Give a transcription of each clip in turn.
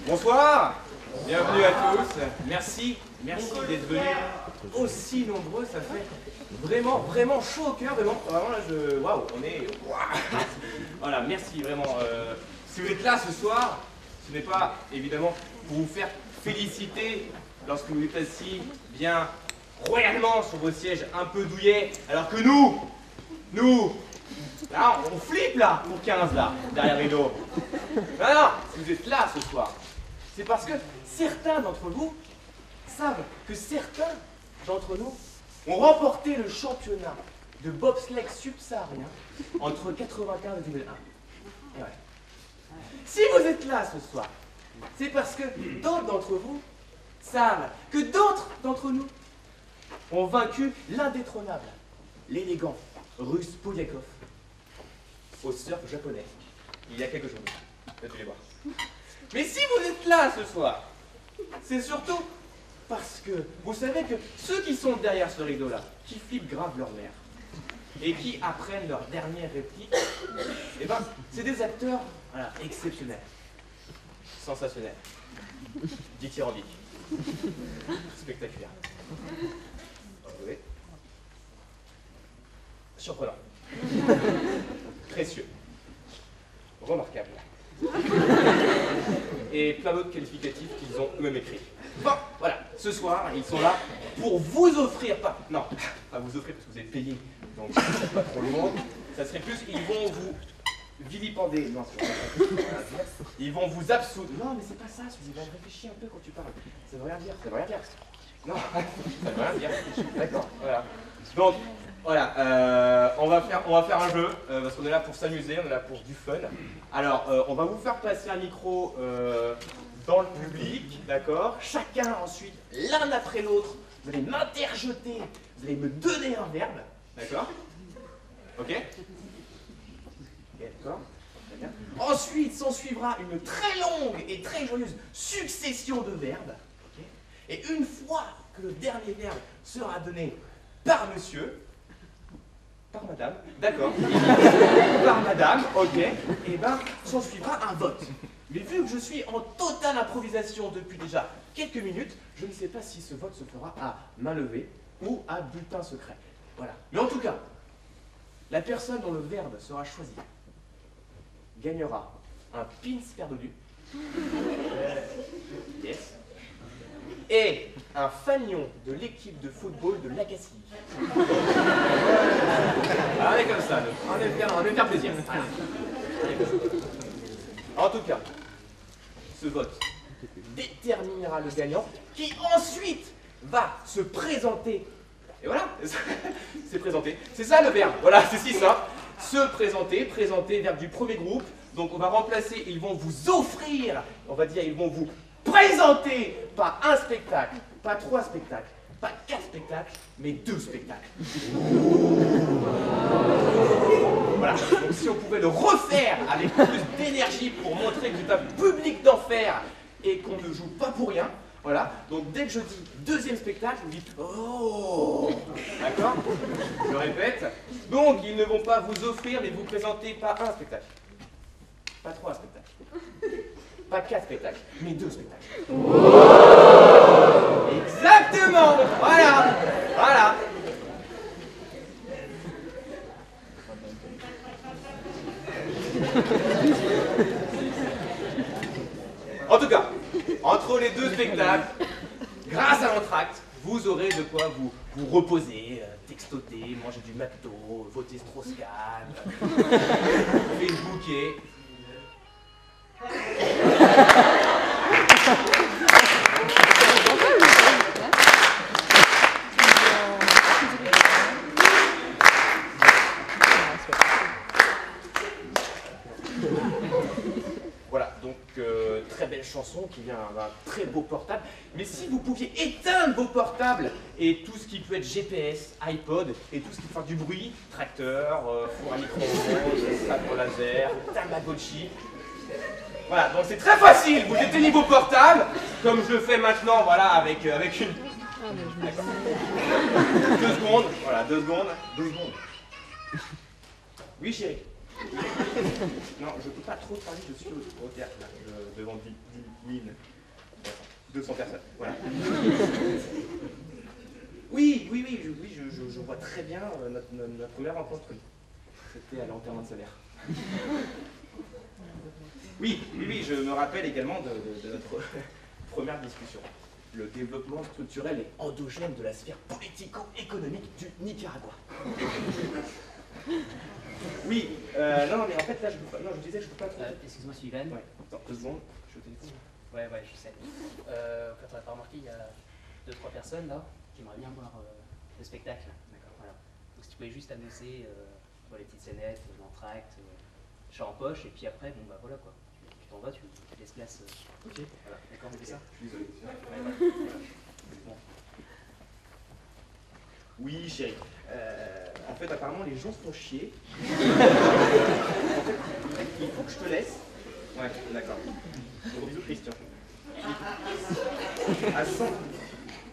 Bonsoir, bienvenue à tous. Merci d'être venus aussi nombreux. Ça fait vraiment chaud au cœur. Vraiment là, waouh, on est. Voilà, merci vraiment. Si vous êtes là ce soir, ce n'est pas évidemment pour vous faire féliciter lorsque vous êtes assis bien royalement sur vos sièges un peu douillets, alors que nous, là, on flippe là, pour 15 là, derrière les rideaux. Non, si vous êtes là ce soir, c'est parce que certains d'entre vous savent que certains d'entre nous ont remporté le championnat de bobsleigh subsaharien entre 95 et 2001. Et ouais. Si vous êtes là ce soir, c'est parce que d'autres d'entre vous savent que d'autres d'entre nous ont vaincu l'indétrônable, l'élégant Russ Polyakov au surf japonais. Il y a quelques jours. Vous allez voir. Mais si vous êtes là ce soir, c'est surtout parce que vous savez que ceux qui sont derrière ce rideau-là, qui flippent grave leur mère, et qui apprennent leur dernière réplique, eh ben, c'est des acteurs voilà, exceptionnels, sensationnels, dithyrambiques, spectaculaires. Oui. Surprenant. Précieux. Remarquable. Et plein d'autres qualificatifs qu'ils ont eux-mêmes écrits. Bon, voilà, ce soir, ils sont là pour vous offrir, pas vous offrir parce que vous avez payé, donc c'est pas trop loin. Ça serait plus, ils vont vous vilipender. Non, c'est pas ça. Ils vont vous absoudre. Non, mais c'est pas ça, Suzy, réfléchis un peu quand tu parles. Ça veut rien dire, ça veut rien dire. Non, ça veut rien dire. D'accord, voilà. Donc, voilà, on va faire un jeu, parce qu'on est là pour s'amuser, on est là pour du fun. Alors, on va vous faire passer un micro dans le public, d'accord? Chacun ensuite, l'un après l'autre, vous allez m'interjeter, vous allez me donner un verbe, d'accord? Ok? D'accord? Très bien. Ensuite, s'en suivra une très longue et très joyeuse succession de verbes. Okay? Et une fois que le dernier verbe sera donné par monsieur, par madame, d'accord, par madame, ok, et ben, s'en suivra un vote. Mais vu que je suis en totale improvisation depuis déjà quelques minutes, je ne sais pas si ce vote se fera à main levée ou à bulletin secret. Voilà. Mais en tout cas, la personne dont le verbe sera choisi gagnera un pins perdu. Yes. Et un fanion de l'équipe de football de l'Agassi. Allez comme ça, on va faire plaisir. En tout cas, ce vote déterminera le gagnant qui ensuite va se présenter. Et voilà, c'est présenter. C'est ça le verbe, voilà, c'est si ça. Se présenter, verbe du premier groupe. Donc on va remplacer, ils vont vous offrir, on va dire, ils vont vous présenter pas un spectacle, pas 3 spectacles, pas 4 spectacles, mais 2 spectacles. Voilà, donc si on pouvait le refaire avec plus d'énergie pour montrer que vous êtes un public d'enfer et qu'on ne joue pas pour rien, voilà, donc dès que je dis deuxième spectacle, vous dites oh. D'accord? Je répète, donc ils ne vont pas vous offrir mais vous présenter pas un spectacle, pas 3 spectacles. Pas 4 spectacles, mais 2 spectacles. Oh exactement. Voilà. En tout cas, entre les 2 spectacles, grâce à l'entracte, vous aurez de quoi vous reposer, textoter, manger du McDo, voter Strauss-Kahn, Facebooker. Voilà, donc très belle chanson qui vient d'un très beau portable. Mais si vous pouviez éteindre vos portables et tout ce qui peut être GPS, iPod et tout ce qui fait du bruit, tracteur, four à micro-ondes, sabre laser, Tamagotchi. Voilà, donc c'est très facile, vous éteignez vos portables, comme je le fais maintenant, voilà, avec une... D'accord. 2 secondes, voilà, 2 secondes. Oui, chérie. Non, je ne peux pas trop parler, je suis au théâtre, là, devant 10 000, 200 personnes, voilà. Oui, je vois très bien notre première rencontre. C'était à l'enterrement de Solaire. Oui, je me rappelle également de notre première discussion. Le développement structurel et endogène de la sphère politico-économique du Nicaragua. Oui, non, mais en fait, là, je peux pas, non, je disais que je peux pas trop... Excuse-moi, Sylvain. Ouais, attends, 2 secondes, je suis au téléphone. Ouais, je sais. Quand on n'a pas remarqué, il y a 2-3 personnes, là, qui aimeraient bien voir le spectacle. D'accord. Voilà. Donc, si tu pouvais juste annoncer les petites scénettes, l'entracte, chat en poche, et puis après, bon, bah voilà, quoi. Tu t'en vas, tu laisses place. Ok. Voilà, d'accord, on fait ça. Je suis désolé. Ouais. Bon. Oui, chérie. En fait, apparemment, les gens se font chier. En fait, il faut que je te laisse. Ouais, d'accord. Gros bisous, Christian.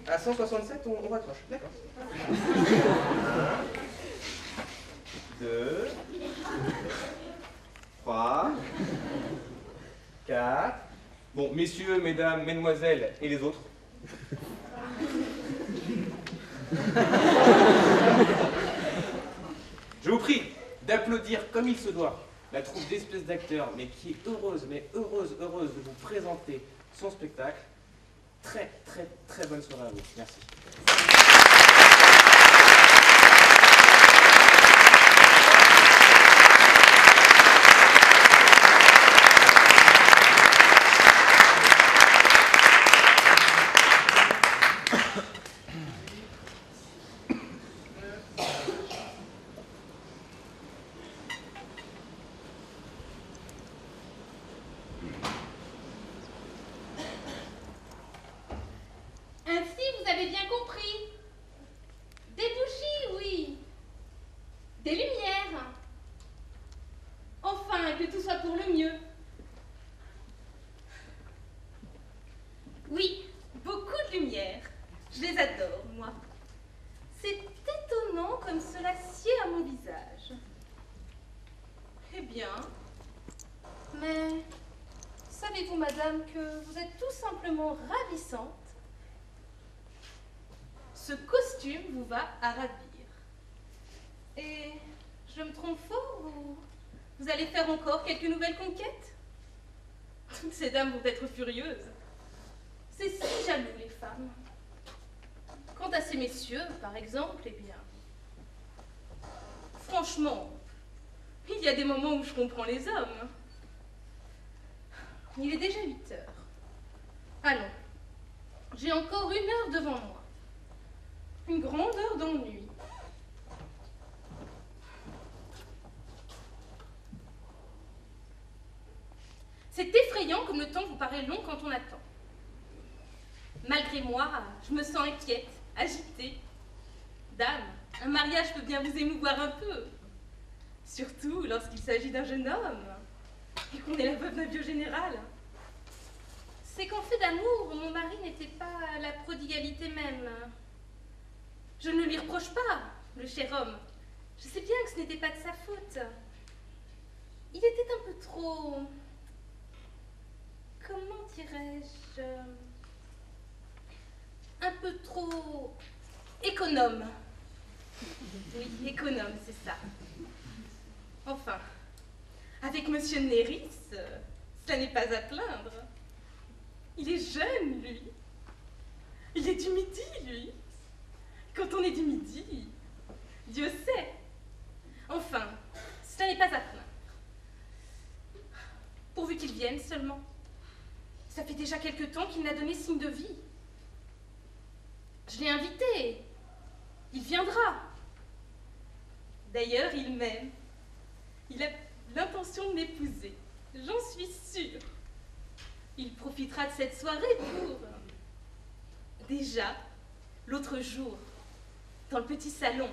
À 167, on raccroche. D'accord. 1, 2, 3, 4. Bon, messieurs, mesdames, mesdemoiselles et les autres. Je vous prie d'applaudir comme il se doit la troupe d'espèces d'acteurs, mais qui est heureuse de vous présenter son spectacle. Très bonne soirée à vous. Merci. Ce costume vous va à ravir. Et je me trompe fort, vous allez faire encore quelques nouvelles conquêtes? Toutes ces dames vont être furieuses. C'est si jaloux, les femmes. Quant à ces messieurs, par exemple, eh bien... Franchement, il y a des moments où je comprends les hommes. Il est déjà 8 heures. Allons, j'ai encore 1 heure devant moi. Une grande heure d'ennui. C'est effrayant comme le temps vous paraît long quand on attend. Malgré moi, je me sens inquiète, agitée. Dame, un mariage peut bien vous émouvoir un peu. Surtout lorsqu'il s'agit d'un jeune homme et qu'on est la veuve d'un vieux général. C'est qu'en fait d'amour, mon mari n'était pas la prodigalité même. Je ne lui reproche pas, le cher homme. Je sais bien que ce n'était pas de sa faute. Il était un peu trop... Comment dirais-je... Un peu trop... économe. Oui, économe, c'est ça. Enfin, avec Monsieur Néris, ça n'est pas à plaindre. Il est jeune, lui. Il est du Midi, lui. Quand on est du Midi, Dieu sait. Enfin, ça n'est pas à plaindre. Pourvu qu'il vienne seulement. Ça fait déjà quelque temps qu'il n'a donné signe de vie. Je l'ai invité. Il viendra. D'ailleurs, il m'aime. Il a l'intention de m'épouser. J'en suis sûre. Il profitera de cette soirée pour... Déjà, l'autre jour, dans le petit salon,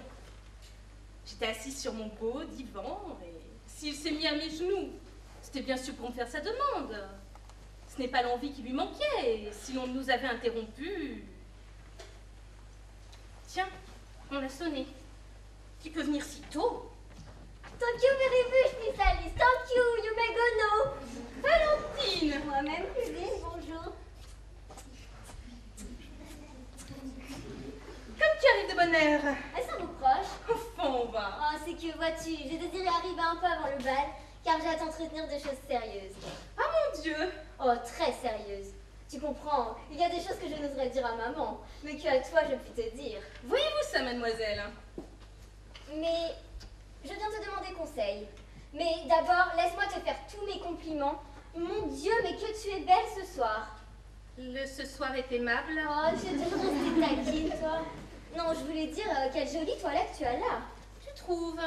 j'étais assise sur mon beau divan et s'il s'est mis à mes genoux, c'était bien sûr pour me faire sa demande. Ce n'est pas l'envie qui lui manquait, si l'on nous avait interrompus. Tiens, on a sonné. Qui peut venir si tôt? Thank you very much, Miss Alice. Thank you, you may go now. Valentine! Moi-même, Claudine, bonjour. Comme tu arrives de bonne heure. Ah, ça vous proche? Au fond, va. Oh, c'est que, vois-tu, j'ai désiré arriver un peu avant le bal, car j'ai à t'entretenir de choses sérieuses. Ah mon Dieu! Oh, très sérieuses. Tu comprends, il y a des choses que je n'oserais dire à maman, mais qu'à toi je puis te dire. Voyez-vous ça, mademoiselle? Mais je viens te demander conseil. Mais d'abord, laisse-moi te faire tous mes compliments. Mon Dieu, mais que tu es belle ce soir. Ce soir est aimable. Oh, tu es toujours restée taquine, toi. Non, je voulais dire, quelle jolie toilette tu as là. Tu trouves?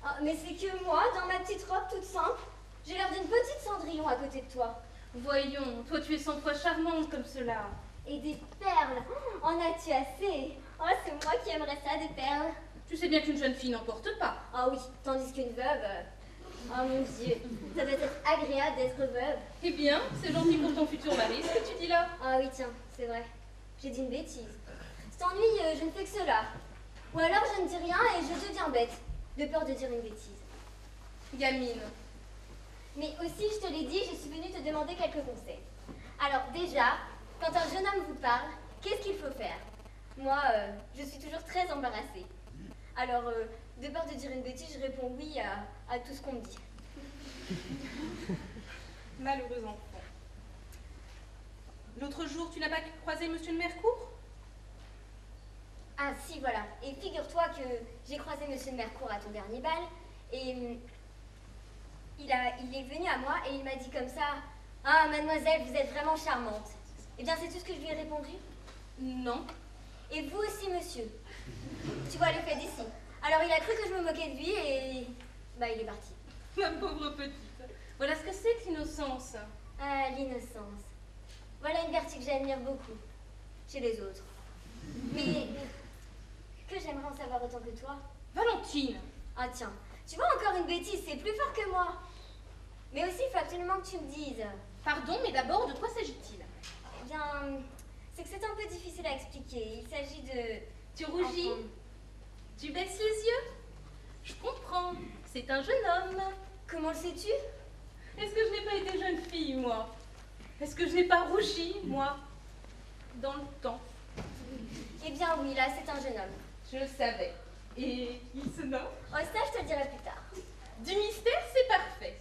Oh, mais c'est que moi, dans ma petite robe toute simple, j'ai l'air d'une petite Cendrillon à côté de toi. Voyons, toi tu es 100 fois charmante comme cela. Et des perles, en as-tu assez? Oh, c'est moi qui aimerais ça, des perles. Tu sais bien qu'une jeune fille n'en porte pas. Ah oui, tandis qu'une veuve... Oh mon Dieu, ça doit être agréable d'être veuve. Eh bien, c'est gentil pour ton futur mari, ce que tu dis là. Ah oui, tiens, c'est vrai. J'ai dit une bêtise. Cet ennui, je ne fais que cela. Ou alors je ne dis rien et je deviens bête, de peur de dire une bêtise. Gamine. Mais aussi, je te l'ai dit, je suis venue te demander quelques conseils. Alors déjà, quand un jeune homme vous parle, qu'est-ce qu'il faut faire? Moi, je suis toujours très embarrassée. Alors, de peur de dire une bêtise, je réponds oui à tout ce qu'on me dit. Malheureux enfant. L'autre jour, tu n'as pas croisé Monsieur de Mercourt? Ah si, voilà. Et figure-toi que j'ai croisé Monsieur de Mercourt à ton dernier bal, et il est venu à moi et il m'a dit comme ça, « Ah, mademoiselle, vous êtes vraiment charmante. » Eh bien, c'est tout ce que je lui ai répondu. Non. Et vous aussi, monsieur. Tu vois le fait d'ici. Alors, il a cru que je me moquais de lui et... bah, il est parti. Ma pauvre petite. Voilà ce que c'est que l'innocence. Ah, l'innocence. Voilà une vertu que j'admire beaucoup. Chez les autres. Mais... que j'aimerais en savoir autant que toi. Valentine. Ah tiens, tu vois encore une bêtise, c'est plus fort que moi. Mais aussi, il faut absolument que tu me dises. Pardon, mais d'abord, de quoi s'agit-il? Eh bien, c'est que c'est un peu difficile à expliquer. Il s'agit de... Tu rougis? Enfin, Tu baisses les yeux? Je comprends. C'est un jeune homme. comment le sais-tu? Est-ce que je n'ai pas été jeune fille, moi? Est-ce que je n'ai pas rougi, moi? Dans le temps. Eh bien oui, là, c'est un jeune homme. Je le savais. Et il se nomme? Oh, ça, je te le dirai plus tard. Du mystère, c'est parfait.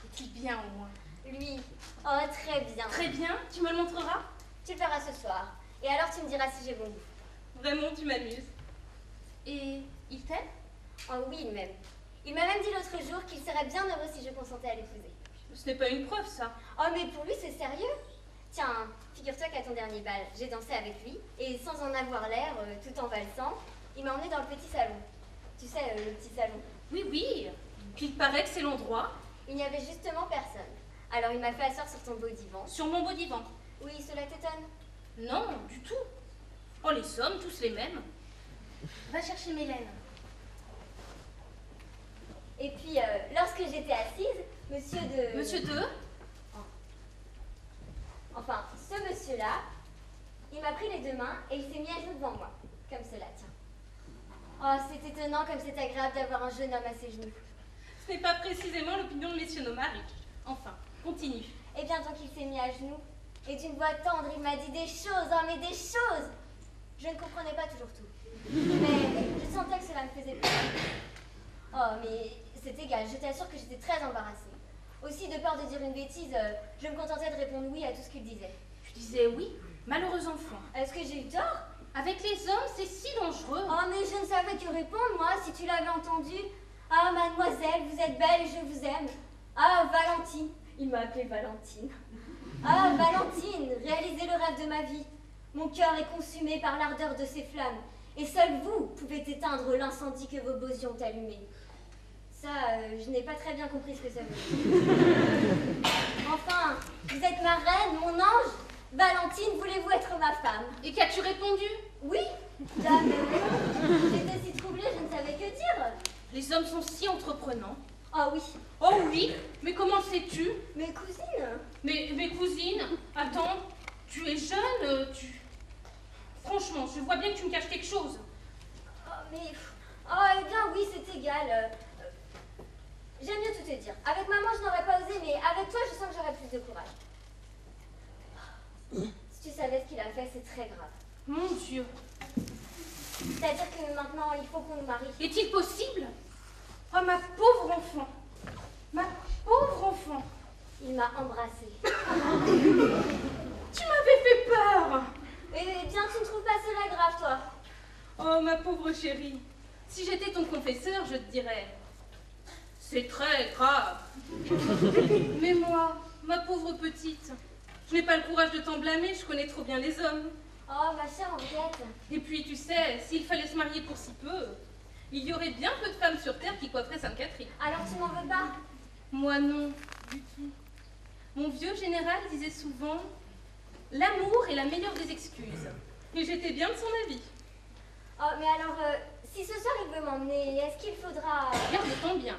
Es-tu bien au moins? Lui, oh, très bien. Très bien, tu me le montreras? Tu le verras ce soir. Et alors, tu me diras si j'ai bon goût. Vraiment, tu m'amuses. Et il t'aime? Oh oui, il m'aime. Il m'a même dit l'autre jour qu'il serait bien heureux si je consentais à l'épouser. Ce n'est pas une preuve, ça. Oh, mais pour lui, c'est sérieux. Tiens, figure-toi qu'à ton dernier bal, j'ai dansé avec lui, et sans en avoir l'air, tout en valsant, il m'a emmenée dans le petit salon. Tu sais, le petit salon. Oui, oui. Qu'il paraît que c'est l'endroit. Il n'y avait justement personne. Alors il m'a fait asseoir sur ton beau divan. Sur mon beau divan. Oui, cela t'étonne? Non, du tout. Oh, les sommes, tous les mêmes. Va chercher Mélène. Et puis, lorsque j'étais assise, monsieur de... Monsieur De? Enfin, ce monsieur-là, il m'a pris les deux mains et il s'est mis à genoux devant moi. Comme cela, tiens. Oh, c'est étonnant comme c'est agréable d'avoir un jeune homme à ses genoux. Ce n'est pas précisément l'opinion de messieurs nos maris. Enfin, continue. Eh bien, donc il s'est mis à genoux, et d'une voix tendre, il m'a dit des choses, oh mais des choses. Je ne comprenais pas toujours tout. Mais je sentais que cela me faisait plaisir. Oh, mais c'est égal, je t'assure que j'étais très embarrassée. Aussi, de peur de dire une bêtise, je me contentais de répondre oui à tout ce qu'il disait. Je disais oui, malheureux enfant. Est-ce que j'ai eu tort? Avec les hommes, c'est si dangereux. Oh, mais je ne savais que répondre, moi, si tu l'avais entendu. Ah, mademoiselle, vous êtes belle et je vous aime. Ah, Valentine. Il m'a appelée Valentine. Ah, Valentine, réalisez le rêve de ma vie. Mon cœur est consumé par l'ardeur de ces flammes. Et seul vous pouvez éteindre l'incendie que vos beaux yeux ont allumé. Ça, je n'ai pas très bien compris ce que ça veut dire. Enfin, vous êtes ma reine, mon ange. Valentine, voulez-vous être ma femme? Et qu'as-tu répondu? Oui, dame. J'étais si troublée, je ne savais que dire. Les hommes sont si entreprenants. Ah oui, Oh oui, mais comment sais-tu? mes cousines. Mais mes cousines, attends, tu es jeune, Franchement, je vois bien que tu me caches quelque chose. Oh, mais... Oh, eh bien oui, c'est égal. J'aime mieux tout te dire. Avec maman, je n'aurais pas osé, mais avec toi, je sens que j'aurais plus de courage. Si tu savais ce qu'il a fait, c'est très grave. Mon Dieu. C'est-à-dire que maintenant, il faut qu'on nous marie. Est-il possible? Oh, ma pauvre enfant. Ma pauvre enfant. Il m'a embrassée. Tu m'avais fait peur. Eh bien, tu ne trouves pas cela grave, toi? Oh, ma pauvre chérie. Si j'étais ton confesseur, je te dirais... C'est très grave. Mais moi, ma pauvre petite, je n'ai pas le courage de t'en blâmer, je connais trop bien les hommes. Oh, ma chère Henriette. Et puis, tu sais, s'il fallait se marier pour si peu, il y aurait bien peu de femmes sur Terre qui coifferaient Sainte-Catherine. Alors tu m'en veux pas? Moi non, du tout. Mon vieux général disait souvent « L'amour est la meilleure des excuses ». Et j'étais bien de son avis. Oh, mais alors, si ce soir il veut m'emmener, est-ce qu'il faudra... Regarde-t'en bien.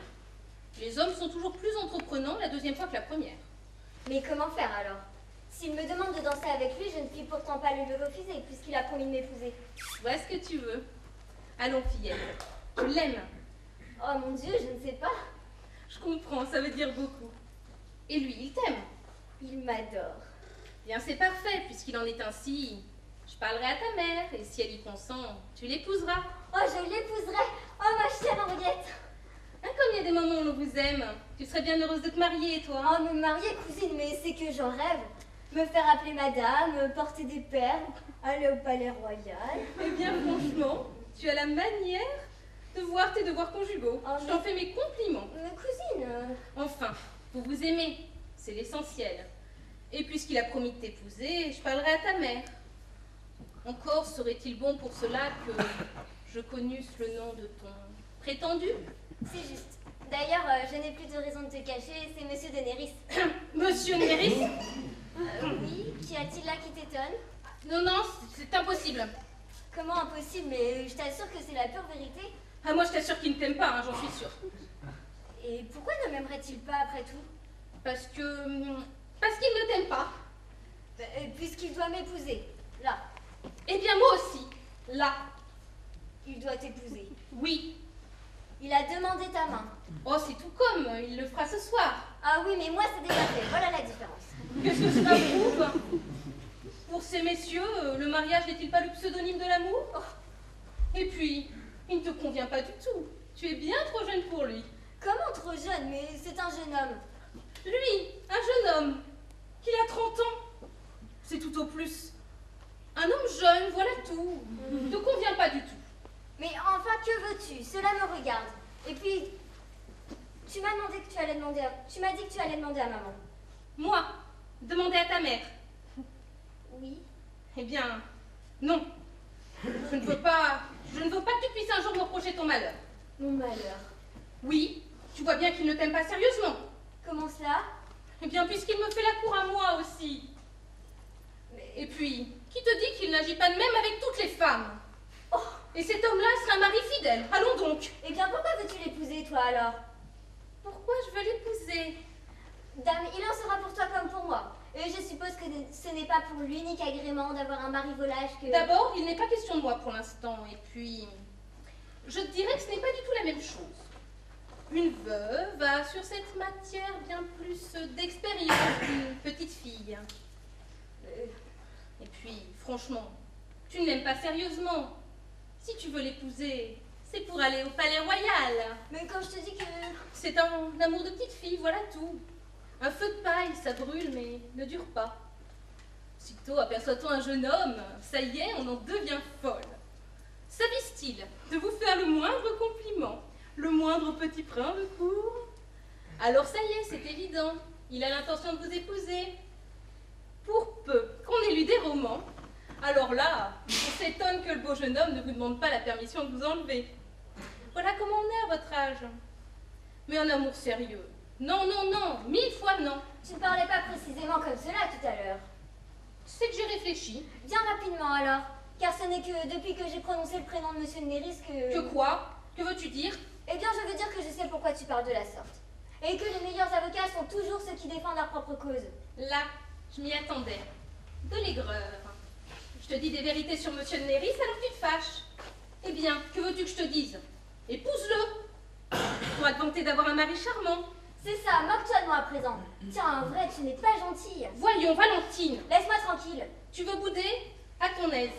Les hommes sont toujours plus entreprenants la deuxième fois que la première. Mais comment faire alors? S'il me demande de danser avec lui, je ne puis pourtant pas lui refuser, puisqu'il a promis de m'épouser. Vois ce que tu veux. Allons, fillette. Je l'aime. Oh mon Dieu, je ne sais pas. Je comprends, ça veut dire beaucoup. Et lui, il t'aime. Il m'adore. Bien, c'est parfait, puisqu'il en est ainsi. Je parlerai à ta mère, et si elle y consent, tu l'épouseras. Oh, je l'épouserai. Oh, ma chère Henriette. Hein, comme il y a des moments où l'on vous aime, tu serais bien heureuse de te marier, toi. Oh, me marier, cousine, mais c'est que j'en rêve. Me faire appeler madame, porter des perles, aller au palais royal. Eh bien, franchement, tu as la manière de voir tes devoirs conjugaux. Oh, Je t'en fais mes compliments. Mais cousine... Enfin, vous vous aimez, c'est l'essentiel. Et puisqu'il a promis de t'épouser, je parlerai à ta mère. Encore serait-il bon pour cela que je connusse le nom de ton prétendu? C'est juste. D'ailleurs, je n'ai plus de raison de te cacher, c'est Monsieur de Néris. Monsieur Néris? Oui, qu'y a-t-il là qui t'étonne? Non, non, c'est impossible. Comment impossible? Mais je t'assure que c'est la pure vérité. Ah, moi je t'assure qu'il ne t'aime pas, hein, j'en suis sûre. Et pourquoi ne m'aimerait-il pas après tout? Parce qu'il ne t'aime pas. Puisqu'il doit m'épouser. Là. Eh bien, moi aussi. Là. Il doit t'épouser. Oui. Il a demandé ta main. Oh, c'est tout comme, il le fera ce soir. Ah oui, mais moi c'est déjà fait. Voilà la différence. Qu'est-ce que cela prouve? Pour ces messieurs, le mariage n'est-il pas le pseudonyme de l'amour? Et puis, il ne te convient pas du tout. Tu es bien trop jeune pour lui. Comment trop jeune? Mais c'est un jeune homme. Lui, un jeune homme, qu'il a 30 ans. C'est tout au plus. Un homme jeune, voilà tout. Ne te convient pas du tout. Mais enfin, que veux-tu? Cela me regarde. Et puis, tu m'as dit que tu allais demander à maman. Moi, demander à ta mère. Oui. Eh bien, non. Je ne veux pas que tu puisses un jour me reprocher ton malheur. Mon malheur. Oui, tu vois bien qu'il ne t'aime pas sérieusement. Comment cela? Eh bien, puisqu'il me fait la cour à moi aussi. Et puis, qui te dit qu'il n'agit pas de même avec toutes les femmes? Oh. Et cet homme-là sera un mari fidèle. Allons donc. Eh bien, pourquoi veux-tu l'épouser, toi, alors? Pourquoi je veux l'épouser? Dame, il en sera pour toi comme pour moi. Et je suppose que ce n'est pas pour l'unique agrément d'avoir un mari volage que... D'abord, il n'est pas question de moi pour l'instant. Et puis, je te dirais que ce n'est pas du tout la même chose. Une veuve a sur cette matière bien plus d'expérience qu'une petite fille. Et puis, franchement, tu ne l'aimes pas sérieusement. Si tu veux l'épouser, c'est pour aller au palais royal. Mais quand je te dis que... C'est un amour de petite fille, voilà tout. Un feu de paille, ça brûle, mais ne dure pas. Sitôt aperçoit-on un jeune homme, ça y est, on en devient folle. S'avise-t-il de vous faire le moindre compliment, le moindre petit brin de cour? Alors ça y est, c'est évident, il a l'intention de vous épouser. Pour peu qu'on ait lu des romans, alors là, on s'étonne que le beau jeune homme ne vous demande pas la permission de vous enlever. Voilà comment on est à votre âge. Mais un amour sérieux, non, non, non, 1000 fois non. Tu ne parlais pas précisément comme cela tout à l'heure. C'est que j'ai réfléchi. Bien rapidement alors, car ce n'est que depuis que j'ai prononcé le prénom de Monsieur de Néris que... Que quoi? Que veux-tu dire? Eh bien, je veux dire que je sais pourquoi tu parles de la sorte. Et que les meilleurs avocats sont toujours ceux qui défendent leur propre cause. Là, je m'y attendais. De l'aigreur. Je te dis des vérités sur Monsieur de Néris, alors tu te fâches. Eh bien, que veux-tu que je te dise? Épouse-le. pourras te vanter d'avoir un mari charmant. C'est ça, moque-toi de moi à présent. Tiens, en vrai, tu n'es pas gentille. Voyons, Valentine, Laisse-moi tranquille. tu veux bouder? À ton aise.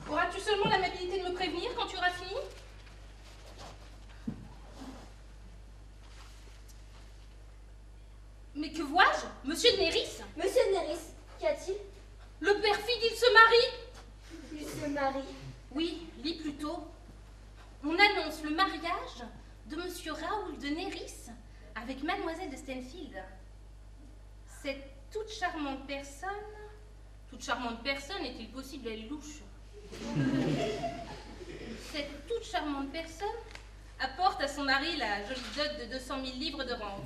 Auras-tu seulement l'amabilité de me prévenir quand tu auras fini? Mais que vois-je? Monsieur de Néris? Monsieur de Néris, qu'y a-t-il? Le perfide, il se marie? Il se marie. Oui, lis plutôt. On annonce le mariage de monsieur Raoul de Néris avec mademoiselle de Stenfield. Cette toute charmante personne est-il possible elle louche? Cette toute charmante personne apporte à son mari la jolie dot de 200 000 livres de rente.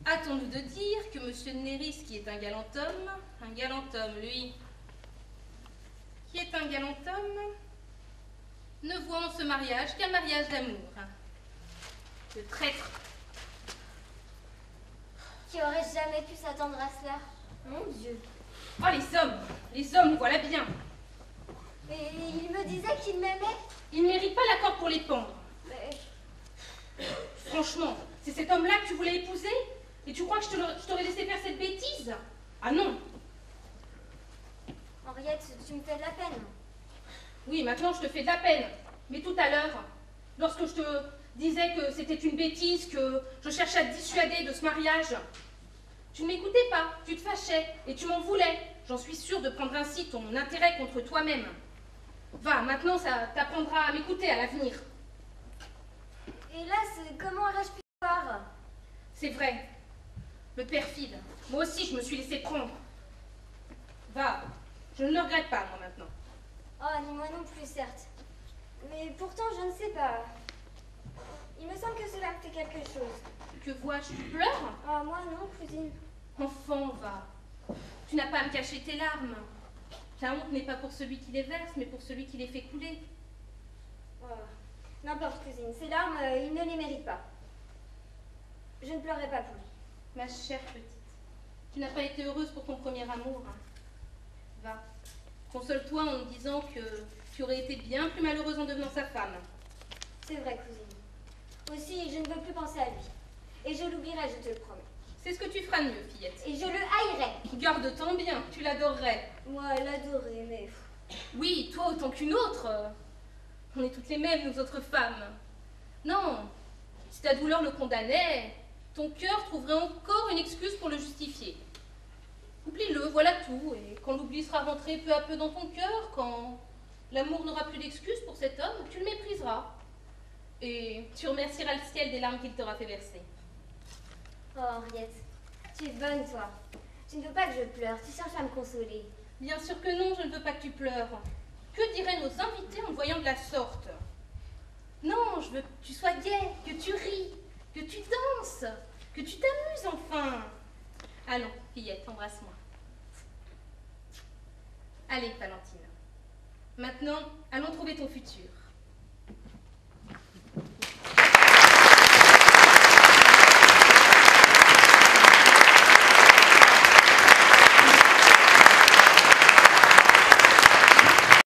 Hâtons-nous de dire que monsieur de Néris, qui est un galant homme, lui, qui est un galant homme, ne voit en ce mariage qu'un mariage d'amour. Le traître. Qui aurait jamais pu s'attendre à cela? Mon Dieu. Oh, les hommes, nous voilà bien. Et il me disait qu'il m'aimait. Il ne mérite pas l'accord pour les pendre. Mais Franchement, c'est cet homme-là que tu voulais épouser? Et tu crois que je t'aurais laissé faire cette bêtise? Ah non. Henriette, tu me fais de la peine. Oui, maintenant je te fais de la peine. Mais tout à l'heure, lorsque je te disais que c'était une bêtise, que je cherchais à te dissuader de ce mariage, tu ne m'écoutais pas, tu te fâchais et tu m'en voulais. J'en suis sûre de prendre ainsi ton intérêt contre toi-même. Va, maintenant ça t'apprendra à m'écouter à l'avenir. Hélas, comment aurais-je pu voir? C'est vrai, le perfide. Moi aussi je me suis laissé prendre. Va, je ne le regrette pas moi maintenant. Oh, ni moi non plus, certes. Mais pourtant, je ne sais pas. Il me semble que cela me fait quelque chose. Que vois-je, tu pleures? Ah, moi non, cousine. Enfant, va. Tu n'as pas à me cacher tes larmes. La honte n'est pas pour celui qui les verse, mais pour celui qui les fait couler. Oh, n'importe, cousine. Ces larmes, il ne les mérite pas. Je ne pleurerai pas pour lui. Ma chère petite, tu n'as pas été heureuse pour ton premier amour. Va, console-toi en me disant que tu aurais été bien plus malheureuse en devenant sa femme. C'est vrai, cousine. Aussi, je ne veux plus penser à lui. Et je l'oublierai, je te le promets. C'est ce que tu feras de mieux, fillette. Et je le haïrai. Garde-t'en bien, tu l'adorerais. Moi, l'adorer, mais... Oui, toi autant qu'une autre. On est toutes les mêmes, nous autres femmes. Non, si ta douleur le condamnait, ton cœur trouverait encore une excuse pour le justifier. Oublie-le, voilà tout, et quand l'oubli sera rentré peu à peu dans ton cœur, quand l'amour n'aura plus d'excuse pour cet homme, tu le mépriseras. Et tu remercieras le ciel des larmes qu'il t'aura fait verser. Oh, Henriette, tu es bonne, toi. Tu ne veux pas que je pleure, tu cherches à me consoler. Bien sûr que non, je ne veux pas que tu pleures. Que diraient nos invités en te voyant de la sorte? Non, je veux que tu sois gaie, que tu ris, que tu danses, que tu t'amuses enfin. Allons, fillette, embrasse-moi. Allez, Valentine. Maintenant, allons trouver ton futur.